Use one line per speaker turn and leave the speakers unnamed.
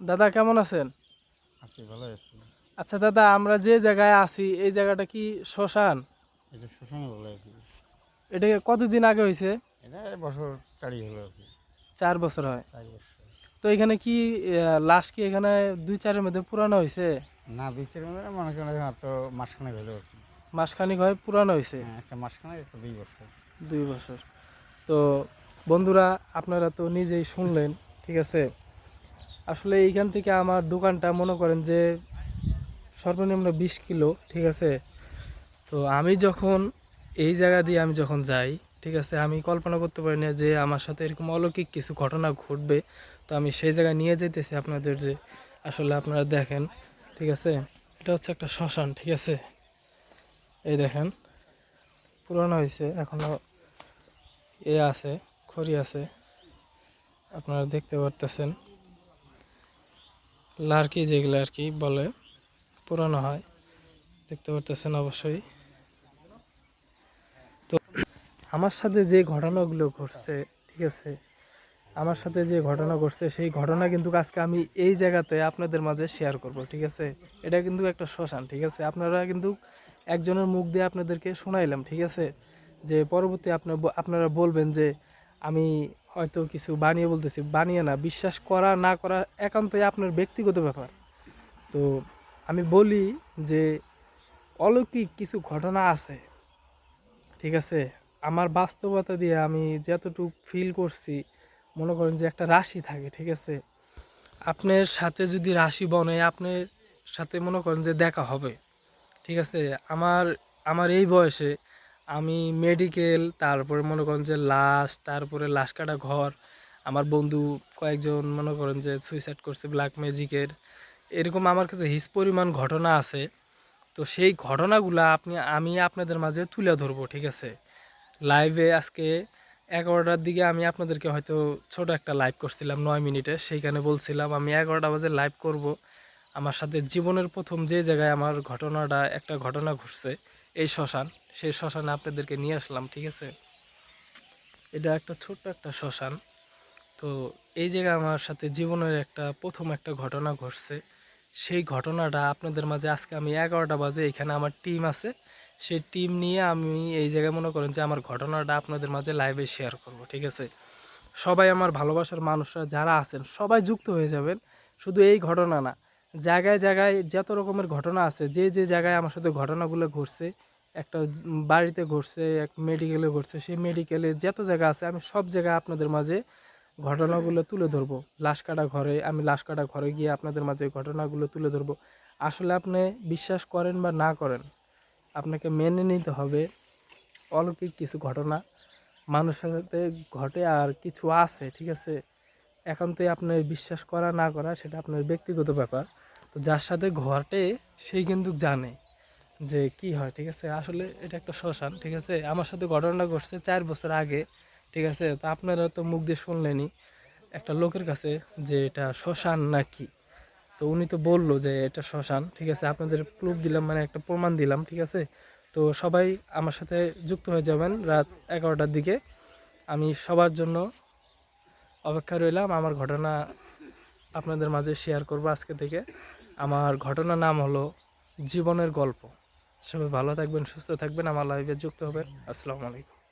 দাদা কেমন আছেন?
আছি, ভালো আছি।
আচ্ছা দাদা, আমরা যে জায়গায় আছি এই জায়গাটা কি শ্মশান?
এটা শ্মশান বলে আর কি।
এটা কতদিন আগে হয়েছে?
এটা বছর ৪ হলো আর কি।
4 বছর হয়।
৪ বছর।
তো এখানে কি লাশ কি এখানে 2-4-এর মধ্যে পুরানো হয়েছে?
না, বিচার মানে মনে করেন তো মাসখানেক হলো আর কি।
মাসখানেক হয় পুরানো হয়েছে?
হ্যাঁ, একটা মাসখানেক, একটা ২ বছর।
2 বছর। তো বন্ধুরা, আপনারা তো নিজেই শুনলেন, ঠিক আছে? আসলে এইখান থেকে আমার দোকানটা মনে করেন যে সর্বনিম্ন 20 কিলো, ঠিক আছে? তো আমি যখন এই জায়গা দিয়ে আমি যখন যাই, ঠিক আছে, আমি কল্পনা করতে পারি না যে আমার সাথে এরকম অলৌকিক কিছু ঘটনা ঘটবে। তো আমি সেই জায়গায় নিয়ে যেতেছি আপনাদের, যে আসলে আপনারা দেখেন, ঠিক আছে? এটা হচ্ছে একটা শ্মশান, ঠিক আছে? এই দেখেন, পুরানো হয়েছে, এখনো আছে, খড়ি আছে, আপনারা দেখতে পারতেছেন। লার্কি যেগুলো আর কি বলে, পুরানো হয়, দেখতে পারতেছেন অবশ্যই। তো আমার সাথে যে ঘটনাগুলো ঘটছে, ঠিক আছে, আমার সাথে যে ঘটনা ঘটছে সেই ঘটনা কিন্তু আজকে আমি এই জায়গাতে আপনাদের মাঝে শেয়ার করব, ঠিক আছে? এটা কিন্তু একটা শ্মশান, ঠিক আছে? আপনারা কিন্তু একজনের মুখ দিয়ে আপনাদেরকে শোনাইলাম, ঠিক আছে? যে পরবর্তী আপনারা বলবেন যে আমি হয়তো কিছু বানিয়ে বলতেছি। বানিয়ে না, বিশ্বাস করা না করা একান্তই আপনার ব্যক্তিগত ব্যাপার। তো আমি বলি যে অলৌকিক কিছু ঘটনা আছে, ঠিক আছে? আমার বাস্তবতা দিয়ে আমি যতটুকু ফিল করছি, মনে করেন যে একটা রাশি থাকে, ঠিক আছে? আপনার সাথে যদি রাশি বনে, আপনার সাথে মনে করেন যে দেখা হবে, ঠিক আছে? আমার আমার এই বয়সে আমি মেডিকেল, তারপরে মনে করেন যে লাশ, তারপরে লাশ কাটা ঘর, আমার বন্ধু কয়েকজন মনে করেন যে সুইসাইড করছে ব্ল্যাক ম্যাজিকের, এরকম আমার কাছে হিস পরিমাণ ঘটনা আছে। তো সেই ঘটনাগুলা আমি আপনাদের মাঝে তুলে ধরবো, ঠিক আছে? লাইভে আজকে 11টার দিকে আমি আপনাদেরকে হয়তো ছোট একটা লাইভ করছিলাম 9 মিনিটে, সেইখানে বলছিলাম আমি 11টা বাজে লাইভ করব। আমার সাথে জীবনের প্রথম যে জায়গায় আমার একটা ঘটনা ঘটছে, এই শ্মশান, সেই শ্মশানে আপনাদেরকে নিয়ে আসলাম, ঠিক আছে? এটা একটা ছোট্ট একটা শ্মশান। তো এই জায়গায় আমার সাথে জীবনের প্রথম একটা ঘটনা ঘটছে। সেই ঘটনাটা আপনাদের মাঝে আজকে আমি 11টা বাজে, এখানে আমার টিম আছে, সেই টিম নিয়ে আমি এই জায়গায় মনে করেন যে আমার ঘটনাটা আপনাদের মাঝে লাইভে শেয়ার করব, ঠিক আছে? সবাই আমার ভালোবাসার মানুষরা যারা আছেন সবাই যুক্ত হয়ে যাবেন। শুধু এই ঘটনা না, জায়গায় জায়গায় যত রকমের ঘটনা আছে, যে যে জায়গায় আমার সাথে ঘটনাগুলো ঘটছে, একটা বাড়িতে ঘটছে, এক মেডিকেলে ঘটছে, সেই মেডিকেলে যত জায়গা আছে আমি সব জায়গায় আপনাদের মাঝে ঘটনাগুলো তুলে ধরবো। আমি লাশ কাটা ঘরে গিয়ে আপনাদের মাঝে ঘটনাগুলো তুলে ধরবো। আসলে আপনি বিশ্বাস করেন বা না করেন, আপনাকে মেনে নিতে হবে অলৌকিক কিছু ঘটনা মানুষের সাথে ঘটে আর কিছু আছে, ঠিক আছে? একান্তই আপনার বিশ্বাস করা না করা সেটা আপনার ব্যক্তিগত ব্যাপার। তো যার সাথে ঘটে সেই কিন্তু জানে যে কি হয়, ঠিক আছে? আসলে এটা একটা শ্মশান, ঠিক আছে? আমার সাথে ঘটনাটা ঘটছে 4 বছর আগে, ঠিক আছে? তো আপনারা তো মুখ দিয়ে শুনলেনই একটা লোকের কাছে যে এটা শ্মশান নাকি। তো উনি তো বললো যে এটা শ্মশান, ঠিক আছে? আপনাদের প্রুফ দিলাম, মানে একটা প্রমাণ দিলাম, ঠিক আছে? তো সবাই আমার সাথে যুক্ত হয়ে যাবেন রাত 11টার দিকে। আমি সবার জন্য অপেক্ষা রইলাম। আমার ঘটনা আপনাদের মাঝে শেয়ার করব আজকে থেকে। আমার ঘটনার নাম হলো জীবনের গল্প। সবাই ভালো থাকবেন, সুস্থ থাকবেন, আমার লাইভে যুক্ত হবেন। আসসালামু আলাইকুম।